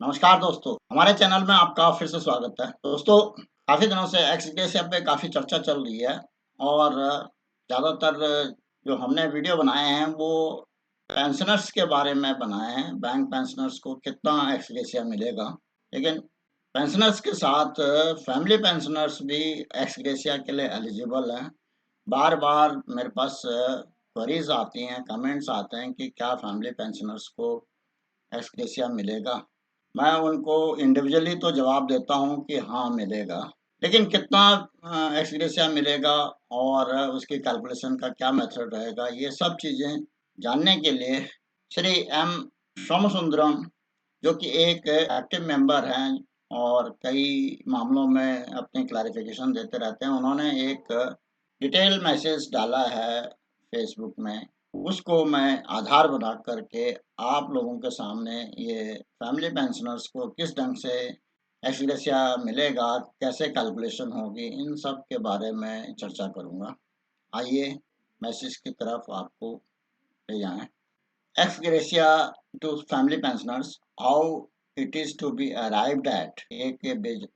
नमस्कार दोस्तों, हमारे चैनल में आपका फिर से स्वागत है। दोस्तों, काफ़ी दिनों से एक्स ग्रेशिया पे काफ़ी चर्चा चल रही है और ज़्यादातर जो हमने वीडियो बनाए हैं वो पेंशनर्स के बारे में बनाए हैं। बैंक पेंशनर्स को कितना एक्स ग्रेशिया मिलेगा। लेकिन पेंशनर्स के साथ फैमिली पेंशनर्स भी एक्स ग्रेशिया के लिए एलिजिबल हैं। बार-बार मेरे पास क्वेरीज़ आती हैं, कमेंट्स आते हैं कि क्या फैमिली पेंशनर्स को एक्स ग्रेशिया मिलेगा? मैं उनको इंडिविजुअली तो जवाब देता हूँ कि हाँ, मिलेगा। लेकिन कितना एक्स ग्रेशिया मिलेगा और उसकी कैलकुलेशन का क्या मेथड रहेगा, ये सब चीज़ें जानने के लिए श्री एम सोमसुंदरम, जो कि एक एक्टिव मेंबर हैं और कई मामलों में अपनी क्लैरिफ़िकेशन देते रहते हैं, उन्होंने एक डिटेल मैसेज डाला है फ़ेसबुक में। उसको मैं आधार बना कर के आप लोगों के सामने ये फैमिली पेंशनर्स को किस ढंग से एक्स ग्रेशिया मिलेगा, कैसे कैलकुलेशन होगी, इन सब के बारे में चर्चा करूँगा। आइए मैसेज की तरफ आपको ले जाएँ। Ex gratia to family pensioners, how it is to be arrived at? एक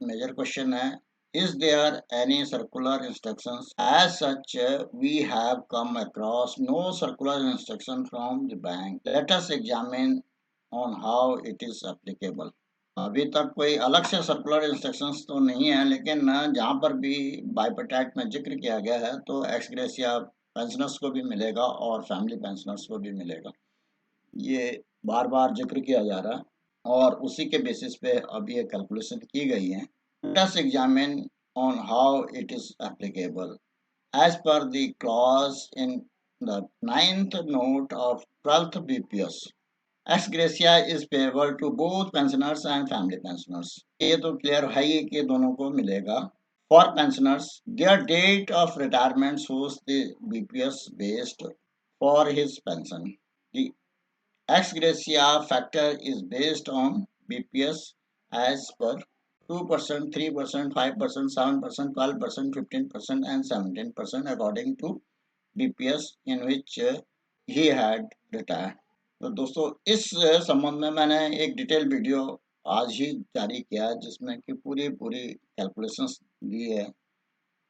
मेजर क्वेश्चन है. Is there any circular instructions? As such, we have come across no circular instruction from the bank. Let us examine on how it is applicable. अभी तक कोई अलग से circular instructions तो नहीं है, लेकिन जहाँ पर भी बाइपेटाइट में जिक्र किया गया है तो एक्स ग्रेशिया पेंशनर्स को भी मिलेगा और फैमिली पेंशनर्स को भी मिलेगा। ये बार-बार ज़िक्र किया जा रहा है और उसी के बेसिस पे अब ये कैलकुलेशन की गई है। Let us examine on how it is applicable as per the clause in the 9th note of 12th BPS. Ex gratia is payable to both pensioners and family pensioners. ये तो clear है ही कि दोनों को मिलेगा। For pensioners, their date of retirement shows the BPS based for his pension. The ex gratia factor is based on BPS as per 2%, 3%, 5%, 7%, 12%, 15% and 17% according to BPS in which he had retired. तो दोस्तों इस संबंध में मैंने एक detail video आज ही जारी किया है जिसमें कि पूरी कैलकुलेशंस दी है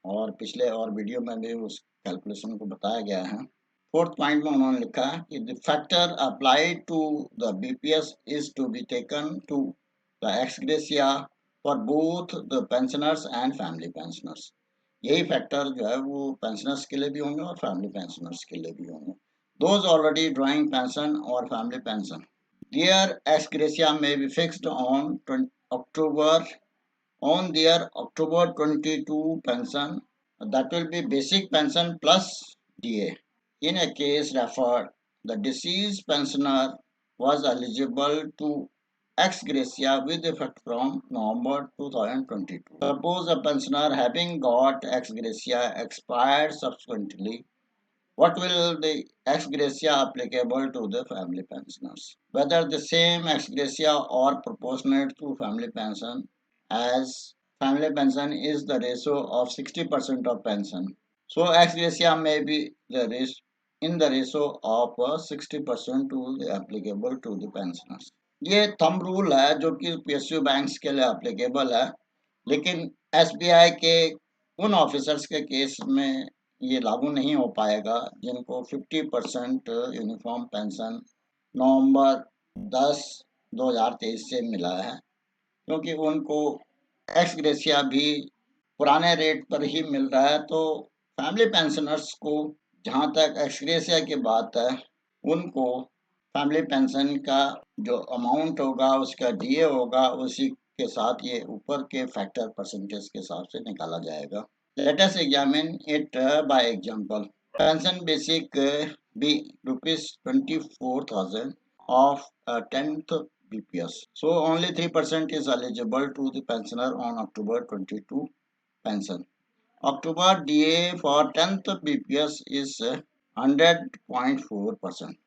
और पिछले और वीडियो में भी उस कैलकुलेशन को बताया गया है। फोर्थ पॉइंट में उन्होंने लिखा है कि the factor applied to the BPS is to be taken to the ex gratia for both the pensioners and family pensioners. यही फैक्टर जो है वो पेंशनर्स के लिए भी होंगे और फैमिली पेंशनर्स के लिए भी होंगे। दोज ऑलरेडी ड्रॉइंग पेंशन और family pension, their ex gratia may be fixed October on their October 22 pension, that will be basic pension plus DA. In a case referred, the deceased pensioner was eligible to ex gratia with effect from November 2022. Suppose a pensioner having got ex gratia expired subsequently, what will the ex gratia applicable to the family pensioners? Whether the same ex gratia or proportionate to family pension, as family pension is the ratio of 60% of pension. So ex gratia may be in the ratio of 60% to the applicable to the pensioners. ये thumb rule है जो कि PSU banks के लिए applicable है, लेकिन SBI के उन ऑफिसर्स के केस में ये लागू नहीं हो पाएगा जिनको 50% यूनिफॉर्म पेंशन नवंबर 10 2023 से मिला है, क्योंकि उनको एक्स ग्रेशिया भी पुराने रेट पर ही मिल रहा है। तो फैमिली पेंशनर्स को जहाँ तक एक्स ग्रेशिया की बात है, उनको फैमिली पेंशन का जो अमाउंट होगा उसका डीए होगा, उसी के साथ ये ऊपर के फैक्टर परसेंटेज के हिसाब से निकाला जाएगा। Let us examine it by example. Pension basic be rupees 24,000 of 10th BPS. So only 3% is eligible to the pensioner on October 22 pension. October DA for 10th BPS is 100.4%.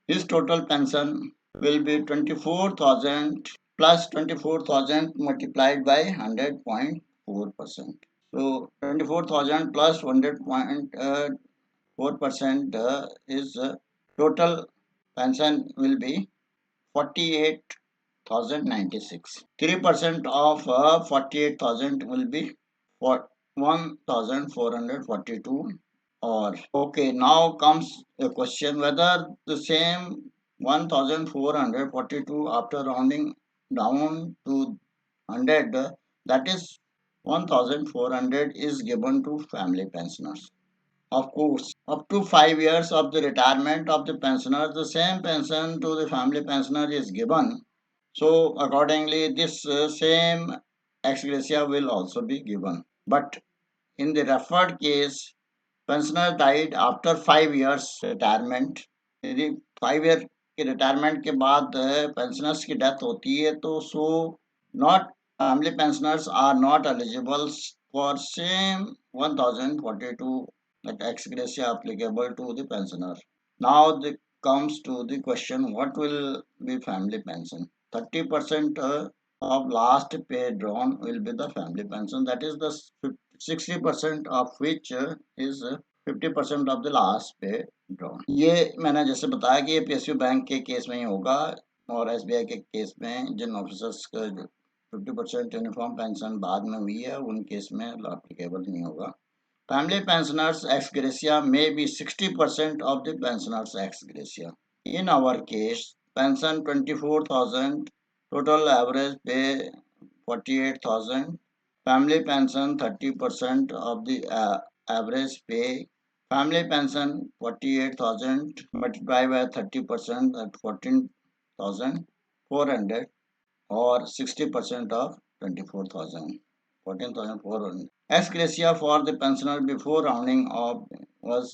His total pension will be 24,000 plus 24,000 multiplied by 100.4%. So 24,000 plus 100.4% is total pension will be 48,000 1096. 3% of 48,000 will be what 1442. Or okay, now comes the question whether the same 1442 after rounding down to 100, that is 1400, is given to family pensioners. Of course, up to 5 years of the retirement of the pensioner, the same pension to the family pensioner is given. So accordingly, this same ex gratia will also be given. But in the referred case, pensioner died after 5 years retirement. यदि 5 year के retirement के बाद pensioners की death होती है तो so not family pensioners are not eligible for same 1042 that ex gratia applicable to the pensioner. Now the comes to the question, what will be family pension? 30% of last pay drawn will be the family pension, that is the 60% of which is 50% of the last pay drawn. ये मैंने जैसे बताया कि ये PSU bank के case में ही होगा और एसबीआई के केस में जिन ऑफिसर्स का 50% यूनिफॉर्म पेंशन बाद में हुई है उन केस में एप्लीकेबल नहीं होगा. Family pensioners ex gratia may be 60% of the pensioners ex gratia. In our case, pension 24,000, total average pay 48,000, family pension 30% of the average pay. Family pension 48,000 multiplied by 30% at 14,400 or 60% of 24,000. 14,400. Ex gratia for the pensioner before rounding off was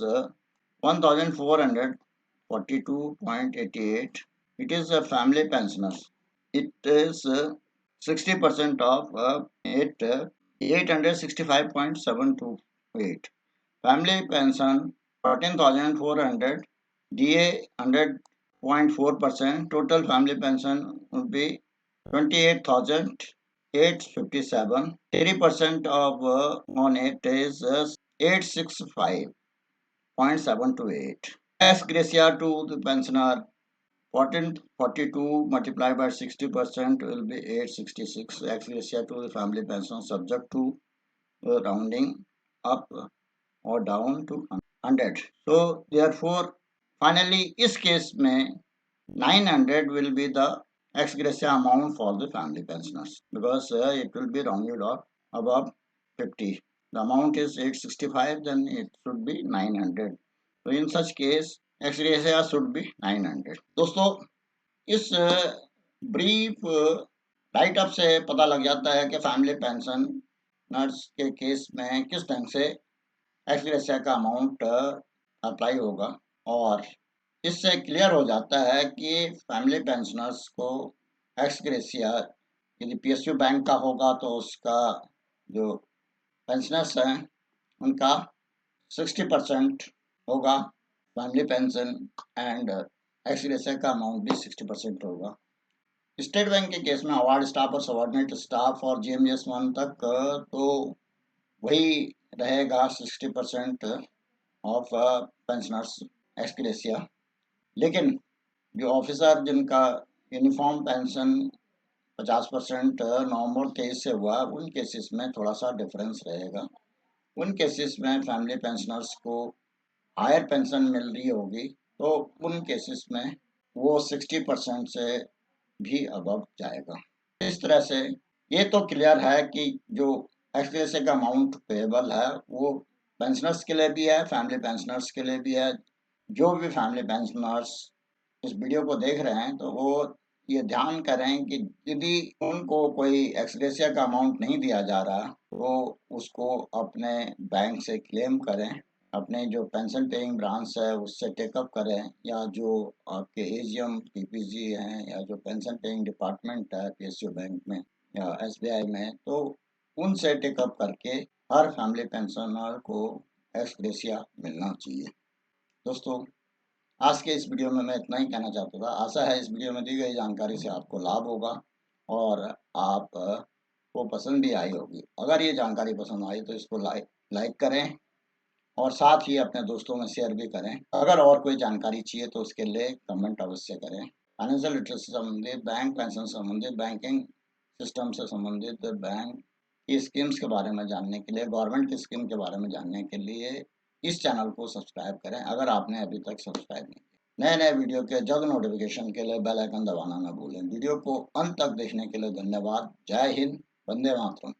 1,442.88. It is a family pensioners. It is 60% of 865.728. Family pension 14,400. DA 100.4%. Total family pension would be 28,857. 3% of on it is 865.728. Ex gratia to the pensioner 1442 multiplied by 60% will be 866. Ex gratia to the family pension subject to rounding up or down to 100. So therefore finally इस case में 900 will be the ex gratia amount for the family pensioners because it will be rounded off above 50. The amount is 865, then it should be 900. So in such case ex gratia should be 900. दोस्तों इस brief right up से पता लग जाता है कि family pension nurse के case में किस ढंग से एक्स ग्रेशिया का अमाउंट अप्लाई होगा और इससे क्लियर हो जाता है कि फैमिली पेंशनर्स को एक्स ग्रेशिया यदि पीएसयू बैंक का होगा तो उसका जो पेंशनर्स हैं उनका 60% होगा family pension and x gratia का अमाउंट भी 60% होगा. स्टेट बैंक के केस में अवार्ड स्टाफ और सबऑर्डिनेट स्टाफ और जीएमएस 1 तक तो वही रहेगा 60% ऑफ पेंशनर्स एक्स ग्रेशिया. लेकिन जो ऑफिसर जिनका यूनिफॉर्म पेंशन 50% नवंबर 23 से हुआ उन केसेस में थोड़ा सा डिफरेंस रहेगा. उन केसेस में फैमिली पेंशनर्स को हायर पेंशन मिल रही होगी तो उन केसेस में वो 60% से भी अबव जाएगा. इस तरह से ये तो क्लियर है कि जो एक्स ग्रेशिया का अमाउंट पेएबल है वो पेंशनर्स के लिए भी है, फैमिली पेंशनर्स के लिए भी है. जो भी फैमिली पेंशनर्स इस वीडियो को देख रहे हैं तो वो ये ध्यान करें कि यदि उनको कोई एक्स ग्रेशिया का अमाउंट नहीं दिया जा रहा तो उसको अपने बैंक से क्लेम करें, अपने जो पेंशन पेइंग ब्रांच है उससे टेकअप करें या जो आपके एजीएम पीपीजी हैं या जो पेंशन पेइंग डिपार्टमेंट है पीएसयू बैंक में या एसबीआई में तो उनसे टेकअप करके हर फैमिली पेंशनर को एक्स ग्रेशिया मिलना चाहिए. दोस्तों आज के इस वीडियो में मैं इतना ही कहना चाहता था. आशा है इस वीडियो में दी गई जानकारी से आपको लाभ होगा और आप को पसंद भी आई होगी. अगर ये जानकारी पसंद आई तो इसको लाइक करें और साथ ही अपने दोस्तों में शेयर भी करें. अगर और कोई जानकारी चाहिए तो उसके लिए कमेंट अवश्य करें. फाइनेंशियल लिटरेसी से संबंधित, बैंक पेंशन से संबंधित, बैंकिंग सिस्टम से संबंधित, बैंक की स्कीम्स के बारे में जानने के लिए, गवर्नमेंट की स्कीम के बारे में जानने के लिए इस चैनल को सब्सक्राइब करें अगर आपने अभी तक सब्सक्राइब नहीं किया। नए नए वीडियो के जल्द नोटिफिकेशन के लिए बेल आइकन दबाना न भूलें। वीडियो को अंत तक देखने के लिए धन्यवाद। जय हिंद, वंदे मातरम।